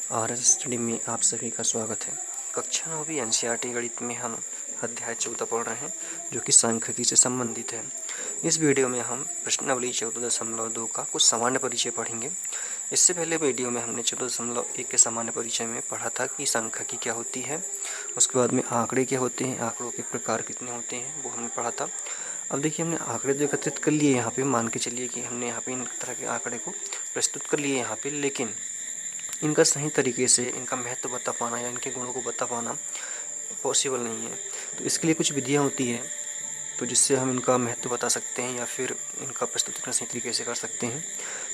RS study में आप सभी का स्वागत है। कक्षा 9वीं एनसीईआरटी गणित में हम अध्याय 14 पढ़ रहे हैं, जो कि सांख्यिकी से संबंधित है। इस वीडियो में हम प्रश्नावली 14.2 का कुछ सामान्य परिचय पढ़ेंगे। इससे पहले वीडियो में हमने 14.1 के सामान्य परिचय में पढ़ा था कि सांख्यिकी क्या होती है। उसके बाद में आंकड़े क्या होते हैं, आंकड़ों के प्रकार कितने होते हैं, वो हमने पढ़ा था। अब देखिए, हमने आंकड़े तो एकत्रित कर लिए यहाँ पे। मान के चलिए कि हमने यहाँ पे इन तरह के आंकड़े को प्रस्तुत कर लिए यहाँ पे, लेकिन इनका सही तरीके से इनका महत्व बता पाना या इनके गुणों को बता पाना पॉसिबल नहीं है। तो इसके लिए कुछ विधियाँ होती हैं, तो जिससे हम इनका महत्व बता सकते हैं या फिर इनका प्रस्तुतिकरण सही तरीके से कर सकते हैं।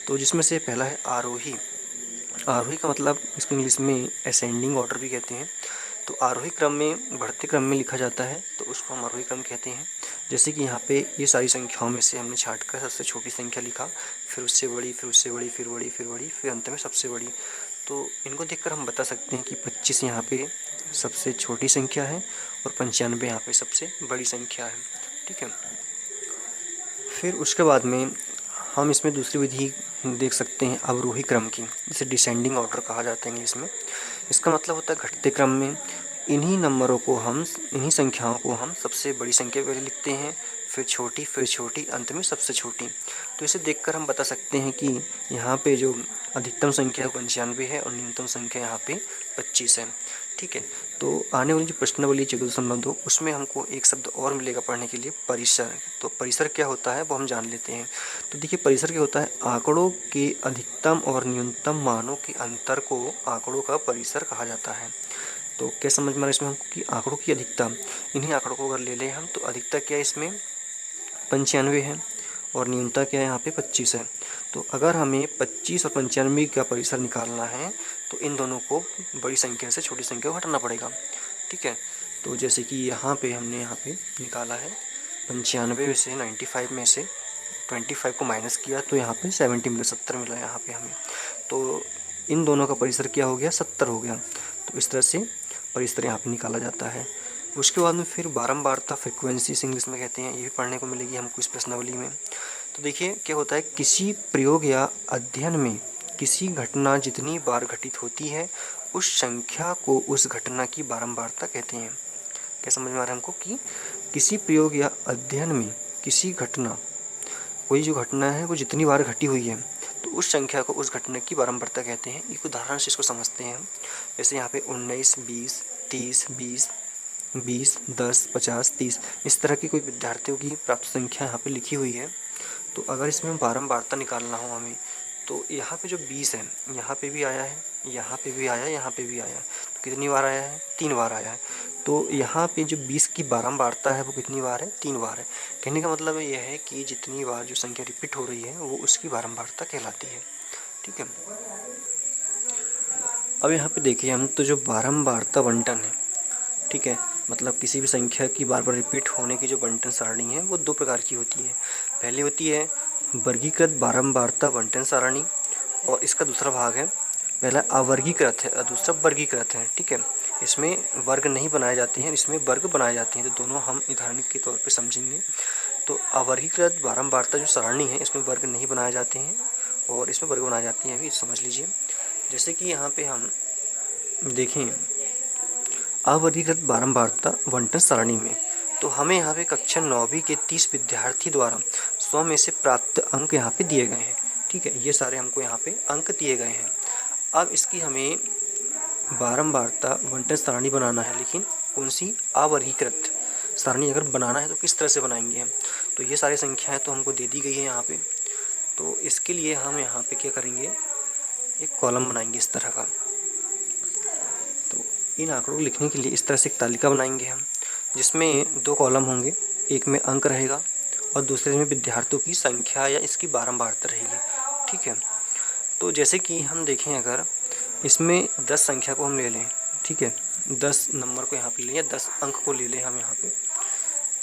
तो जिसमें से पहला है आरोही। आरोही का मतलब इसको इंग्लिश में असेंडिंग ऑर्डर भी कहते हैं। तो आरोही क्रम में, बढ़ते क्रम में लिखा जाता है, तो उसको हम आरोही क्रम कहते हैं। जैसे कि यहाँ पे ये सारी संख्याओं में से हमने छाँट कर सबसे छोटी संख्या लिखा, फिर उससे बड़ी, फिर उससे बड़ी, फिर बड़ी, फिर बड़ी, फिर अंत में सबसे बड़ी। तो इनको देखकर हम बता सकते हैं कि 25 यहाँ पे सबसे छोटी संख्या है और 95 यहाँ पे सबसे बड़ी संख्या है। ठीक है। फिर उसके बाद में हम इसमें दूसरी विधि देख सकते हैं अवरोही क्रम की, जिसे डिसेंडिंग ऑर्डर कहा जाता है इंग्लिश में। इसका मतलब होता है घटते क्रम में इन्हीं संख्याओं को हम सबसे बड़ी संख्या पहले लिखते हैं, फिर छोटी, अंत में सबसे छोटी। तो इसे देखकर हम बता सकते हैं कि यहाँ पे जो अधिकतम संख्या है 95 है और न्यूनतम संख्या यहाँ पे 25 है। ठीक है। तो आने वाली जो प्रश्नावली 14.2, उसमें हमको एक शब्द और मिलेगा पढ़ने के लिए, परिसर। तो परिसर क्या होता है वो हम जान लेते हैं। तो देखिए, परिसर क्या होता है, आंकड़ों के अधिकतम और न्यूनतम मानों के अंतर को आंकड़ों का परिसर कहा जाता है। तो क्या समझ में आ रहा है इसमें हमको कि आंकड़ों की अधिकता, इन्हीं आंकड़ों को अगर ले लें हम, तो अधिकता क्या है इसमें 95 है और न्यूनतम क्या है यहाँ पे 25 है। तो अगर हमें 25 और 95 का परिसर निकालना है, तो इन दोनों को बड़ी संख्या से छोटी संख्या को घटाना पड़ेगा। ठीक है। तो जैसे कि यहाँ पे हमने यहाँ पे निकाला है 95 में से, 95 में से 25 को माइनस किया, तो यहाँ पे 70 मिला यहाँ पे हमें। तो इन दोनों का परिसर क्या हो गया, 70 हो गया। तो इस तरह से परिसर यहाँ पे निकाला जाता है। उसके बाद में फिर बारंबारता, फ्रिक्वेंसी इंग्लिश में कहते हैं, ये भी पढ़ने को मिलेगी हमको इस प्रश्नावली में। तो देखिए क्या होता है, किसी प्रयोग या अध्ययन में किसी घटना जितनी बार घटित होती है, उस संख्या को उस घटना की बारंबारता कहते हैं। क्या समझ में आ रहा है हमको कि किसी प्रयोग या अध्ययन में किसी घटना, कोई जो घटना है वो जितनी बार घटी हुई है, तो उस संख्या को उस घटना की बारंबारता कहते हैं। एक उदाहरण से इसको समझते हैं हम। जैसे यहाँ पे 19, 20, 30, 20, 20, 10, 50, 30, इस तरह की कोई विद्यार्थियों की प्राप्त संख्या यहाँ पे लिखी हुई है। तो अगर इसमें बारंबारता निकालना हो हमें, तो यहाँ पे जो 20 है, यहाँ पे भी आया है, यहाँ पे भी आया है, यहाँ पे भी आया है। तो कितनी बार आया है, 3 बार आया है। तो यहाँ पे जो 20 की बारंबारता है वो कितनी बार है, 3 बार है। कहने का मतलब यह है कि जितनी बार जो संख्या रिपीट हो रही है वो उसकी बारंबारता कहलाती है। ठीक है। अब यहाँ पे देखिए हम, तो जो बारंबारता बंटन है, ठीक है, मतलब किसी भी संख्या की बार बार रिपीट होने की जो बंटन सारणी है वो 2 प्रकार की होती है। पहली होती है वर्गीकृत बारंबारता बंटन सारणी, और इसका दूसरा भाग है, पहला अवर्गीकृत है और दूसरा वर्गीकृत है। ठीक है। इसमें वर्ग नहीं बनाए जाते हैं, इसमें वर्ग बनाए जाते हैं। तो दोनों हम उदाहरण के तौर पे समझेंगे। तो अवर्गीकृत बारंबारता जो सारणी है, इसमें वर्ग नहीं बनाए जाते हैं और इसमें वर्ग बनाए जाते हैं, अभी समझ लीजिए। जैसे कि यहाँ पे हम देखें अवर्गीकृत बारंबारता बंटन सारणी में, तो हमें यहाँ पे कक्षा 9वीं के 30 विद्यार्थी द्वारा 100 में से प्राप्त अंक यहाँ पे दिए गए हैं। ठीक है, ये सारे हमको यहाँ पे अंक दिए गए हैं। अब इसकी हमें बारंबारता बंटन सारणी बनाना है, लेकिन कौन सी, अवर्गीकृत सारणी अगर बनाना है तो किस तरह से बनाएंगे हम। तो ये सारी संख्याएं तो हमको दे दी गई है यहाँ पे। तो इसके लिए हम यहाँ पे क्या करेंगे, एक कॉलम बनाएंगे इस तरह का। तो इन आंकड़ों को लिखने के लिए इस तरह से एक तालिका बनाएंगे हम, जिसमें 2 कॉलम होंगे, एक में अंक रहेगा और दूसरे में विद्यार्थियों की संख्या या इसकी बारंबारता रहेगी। ठीक है। तो जैसे कि हम देखें, अगर इसमें 10 संख्या को हम ले लें, ठीक है, 10 नंबर को यहाँ पे ले, या 10 अंक को ले लें हम यहाँ पे,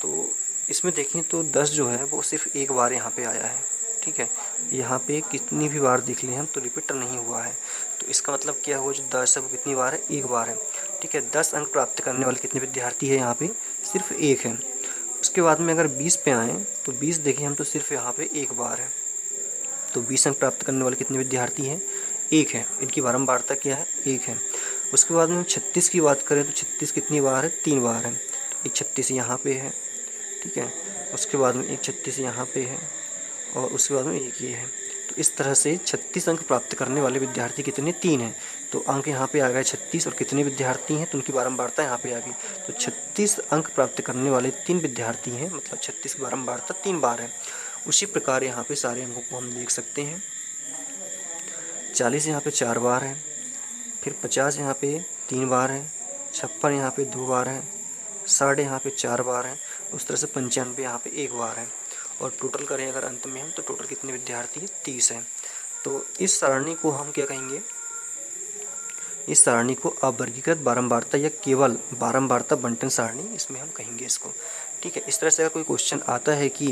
तो इसमें देखें तो 10 जो है वो सिर्फ एक बार यहाँ पे आया है। ठीक है। यहाँ पे कितनी भी बार देख लें हम तो रिपीट नहीं हुआ है। तो इसका मतलब क्या हुआ, जो 10 है वो कितनी बार है, एक बार है। ठीक है। 10 अंक प्राप्त करने वाले कितने विद्यार्थी है यहाँ पे, सिर्फ एक है। उसके बाद में अगर 20 पे आएँ, तो 20 देखें हम तो सिर्फ यहाँ पे एक बार है। तो 20 अंक प्राप्त करने वाले कितने विद्यार्थी हैं, 1 है, इनकी बारंबारता क्या है, 1 है। उसके बाद में हम 36 की बात करें तो 36 कितनी बार है, 3 बार है। तो एक 36 यहाँ पे है, ठीक है। उसके बाद में एक 36 यहाँ पे है और उसके बाद में एक ये है। तो इस तरह से 36 अंक प्राप्त करने वाले विद्यार्थी कितने, 3 हैं। तो अंक यहाँ पे आ गए 36 और कितने विद्यार्थी हैं तो उनकी बारंबारता यहाँ पे आ गई। तो 36 अंक प्राप्त करने वाले 3 विद्यार्थी हैं, मतलब 36 की बारंबारता 3 बार है। उसी प्रकार यहाँ पे सारे अंकों को हम देख सकते हैं। 40 यहाँ पे 4 बार है, फिर 50 यहाँ पे 3 बार है, 56 यहाँ पे 2 बार है, 60 यहाँ पे 4 बार है, उस तरह से 95 यहाँ पे 1 बार है। और टोटल करें अगर अंत में हम तो टोटल कितने विद्यार्थी हैं, 30 हैं। तो इस सारणी को हम क्या कहेंगे, इस सारणी को अवर्गीकृत बारंबारता या केवल बारंबारता बंटन सारणी इसमें हम कहेंगे इसको, ठीक है। इस तरह से अगर कोई क्वेश्चन आता है कि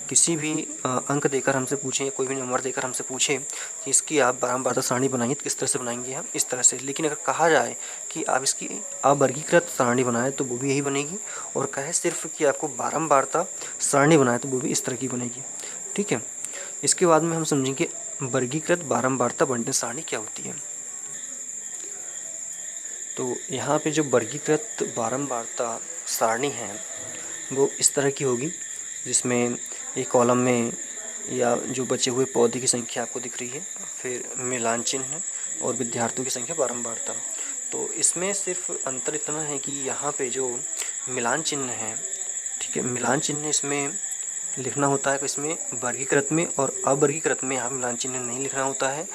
किसी भी अंक देकर हमसे पूछें या कोई भी नंबर देकर हमसे पूछे कि इसकी आप बारंबारता सारणी बनाइए तो किस तरह से बनाएंगे हम, इस तरह से। लेकिन अगर कहा जाए कि आप इसकी अवर्गीकृत सारणी बनाएं तो वो भी यही बनेगी, और कहे सिर्फ कि आपको बारंबारता सारणी बनाए तो वो भी इस तरह की बनेगी, ठीक है। इसके बाद में हम समझेंगे वर्गीकृत बारंबारता बंटन सारणी क्या होती है। तो यहाँ पे जो वर्गीकृत बारंबारता सारणी है वो इस तरह की होगी, जिसमें एक कॉलम में या जो बचे हुए पौधे की संख्या आपको दिख रही है, फिर मिलान चिन्ह और विद्यार्थियों की संख्या बारंबारता। तो इसमें सिर्फ अंतर इतना है कि यहाँ पे जो मिलान चिन्ह है, ठीक है, मिलान चिन्ह इसमें लिखना होता है कि इसमें वर्गीकृत में और अवर्गीकृत में यहाँ मिलान चिन्ह नहीं लिखना होता है,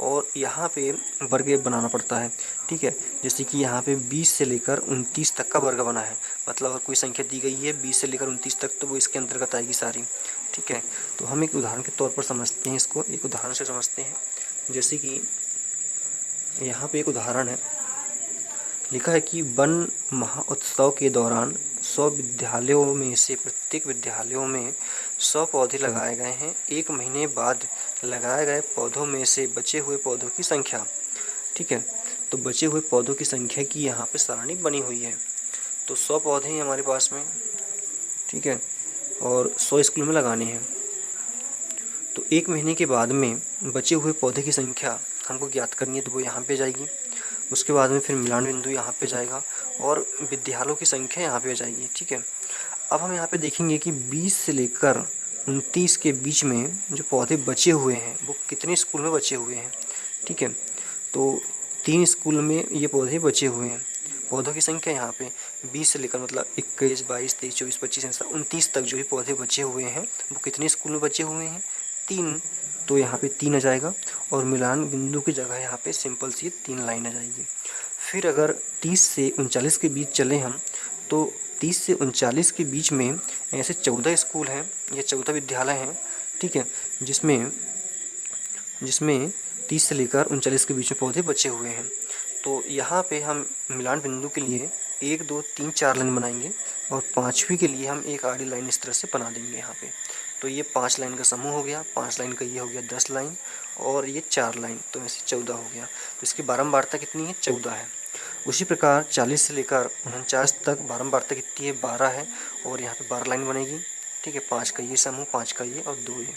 और यहाँ पे वर्ग बनाना पड़ता है, ठीक है। जैसे कि यहाँ पे 20 से लेकर 29 तक का वर्ग बना है, मतलब अगर कोई संख्या दी गई है 20 से लेकर 29 तक तो वो इसके अंतर्गत आएगी सारी, ठीक है। तो हम एक उदाहरण के तौर पर समझते हैं इसको, एक उदाहरण से समझते हैं। जैसे कि यहाँ पे एक उदाहरण है, लिखा है कि वन महोत्सव के दौरान 100 विद्यालयों में से प्रत्येक विद्यालयों में 100 पौधे लगाए गए हैं। 1 महीने बाद लगाए गए पौधों में से बचे हुए पौधों की संख्या, ठीक है। तो बचे हुए पौधों की संख्या की यहाँ पे सारणी बनी हुई है। तो 100 पौधे हैं हमारे पास में, ठीक है, और 100 स्कूल में लगाने हैं। तो 1 महीने के बाद में बचे हुए पौधे की संख्या हमको ज्ञात करनी है, तो वो यहाँ पे जाएगी। उसके बाद में फिर मिलान बिंदु यहाँ पे जाएगा और विद्यालयों की संख्या यहाँ पे जाएगी, ठीक है। अब हम यहाँ पे देखेंगे कि 20 से लेकर 29 के बीच में जो पौधे बचे हुए हैं वो कितने स्कूल में बचे हुए हैं, ठीक है। तो 3 स्कूल में ये पौधे बचे हुए हैं। पौधों की संख्या यहाँ पे 20 से लेकर मतलब 21, 22, 23, 24, 25 ऐसा 29 तक जो भी पौधे बचे हुए हैं वो कितने स्कूल में बचे हुए हैं, 3। तो यहाँ पे 3 आ जाएगा, और मिलान बिंदु की जगह यहाँ पे सिंपल सी 3 लाइन आ जाएगी। फिर अगर 30 से 39 के बीच चले हम, तो 30 से 39 के बीच में ऐसे 14 स्कूल हैं या 14 विद्यालय हैं, ठीक है, जिसमें 30 से लेकर 39 के बीच में पौधे बचे हुए हैं। तो यहाँ पे हम मिलान बिंदु के लिए 1, 2, 3, 4 लाइन बनाएंगे, और 5वीं के लिए हम एक आड़ी लाइन इस तरह से बना देंगे यहाँ पे। तो ये 5 लाइन का समूह हो गया, 5 लाइन का ये हो गया 10 लाइन, और ये 4 लाइन, तो ऐसे 14 हो गया। तो इसकी बारंबारता कितनी है, 14 है। उसी प्रकार 40 से लेकर 49 तक बारंबारता कितनी है, 12 है, और यहाँ पे 12 लाइन बनेगी, ठीक है। 5 का ये समूह, 5 का ये और 2 ये,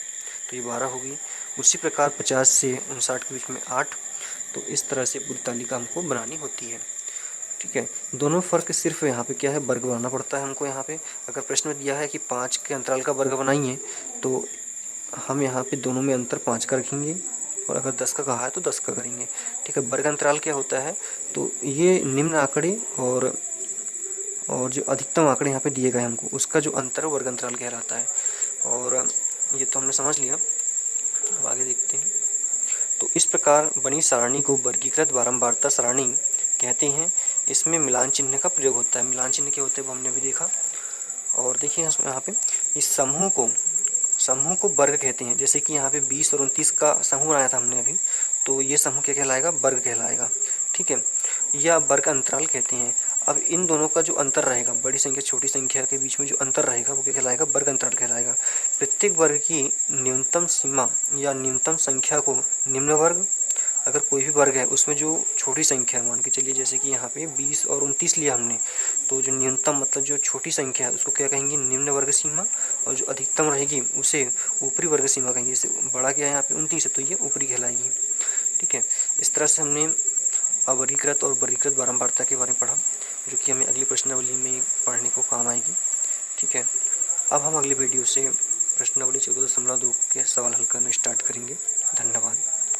तो ये 12 होगी। उसी प्रकार 50 से 59 के बीच में 8। तो इस तरह से पूरी तालिका हमको बनानी होती है, ठीक है। दोनों फ़र्क सिर्फ यहाँ पे क्या है, वर्ग बनाना पड़ता है हमको। यहाँ पे अगर प्रश्न में दिया है कि 5 के अंतराल का वर्ग बनाइए, तो हम यहाँ पे दोनों में अंतर 5 का रखेंगे, और अगर 10 का कहा है तो 10 का करेंगे, ठीक है। वर्ग अंतराल क्या होता है, तो ये निम्न आंकड़े और जो अधिकतम आंकड़े यहाँ पे दिए गए हमको, उसका जो अंतर वर्ग अंतराल कहलाता है। और ये तो हमने समझ लिया, अब आगे देखते हैं। तो इस प्रकार बनी सारणी को वर्गीकृत बारंबारता सारणी कहते हैं। इसमें मिलान चिन्ह का प्रयोग होता है। मिलान चिन्ह क्या होते हैं वो हमने अभी देखा। और देखिए यहाँ पे इस समूह को वर्ग कहते हैं। जैसे कि यहाँ पे 20 और 29 का समूह बनाया था हमने अभी, तो ये समूह क्या कहलाएगा, वर्ग कहलाएगा, ठीक है, या वर्ग अंतराल कहते हैं। अब इन दोनों का जो अंतर रहेगा, बड़ी संख्या छोटी संख्या के बीच में जो अंतर रहेगा वो क्या कहलाएगा, वर्ग अंतराल कहलाएगा। प्रत्येक वर्ग की न्यूनतम सीमा या न्यूनतम संख्या को निम्न वर्ग, अगर कोई भी वर्ग है उसमें जो छोटी संख्या मान के चलिए, जैसे कि यहाँ पे 20 और 29 लिया हमने, तो जो न्यूनतम मतलब जो छोटी संख्या है उसको क्या कहेंगे, निम्न वर्ग सीमा, और जो अधिकतम रहेगी उसे ऊपरी वर्ग सीमा कहेंगे। जैसे बड़ा क्या है यहाँ पे 29 है तो ये ऊपरी कहलाएगी, ठीक है। इस तरह से हमने अवर्गीकृत और वर्गीकृत बारंबारता के बारे में पढ़ा, जो कि हमें अगली प्रश्नावली में पढ़ने को काम आएगी। ठीक है, अब हम अगली वीडियो से प्रश्नावली 14.2 के सवाल हल करना स्टार्ट करेंगे। धन्यवाद।